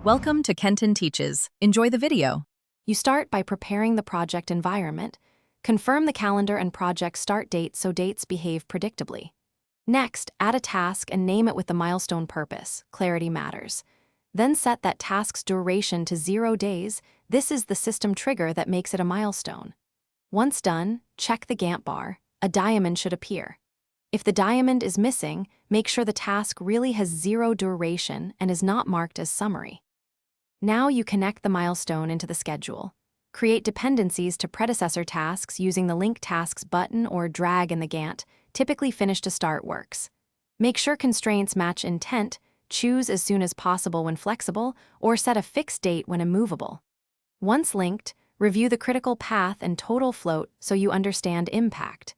Welcome to Kenton Teaches. Enjoy the video. You start by preparing the project environment. Confirm the calendar and project start date so dates behave predictably. Next, add a task and name it with the milestone purpose. Clarity matters. Then set that task's duration to 0 days. This is the system trigger that makes it a milestone. Once done, check the Gantt bar. A diamond should appear. If the diamond is missing, make sure the task really has 0 duration and is not marked as summary. Now you connect the milestone into the schedule. Create dependencies to predecessor tasks using the Link Tasks button or drag in the Gantt. Typically finish to start works. Make sure constraints match intent, choose as soon as possible when flexible, or set a fixed date when immovable. Once linked, review the critical path and total float so you understand impact.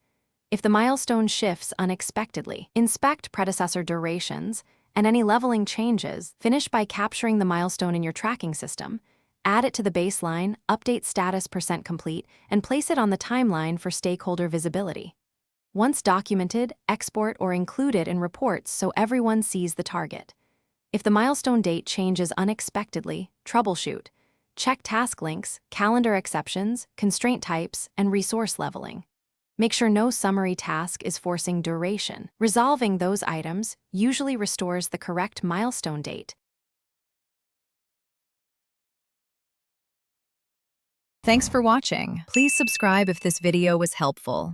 If the milestone shifts unexpectedly, inspect predecessor durations, and any leveling changes, finish by capturing the milestone in your tracking system, add it to the baseline, update status % complete, and place it on the timeline for stakeholder visibility. Once documented, export or include it in reports so everyone sees the target. If the milestone date changes unexpectedly, troubleshoot. Check task links, calendar exceptions, constraint types, and resource leveling. Make sure no summary task is forcing duration. Resolving those items usually restores the correct milestone date. Thanks for watching. Please subscribe if this video was helpful.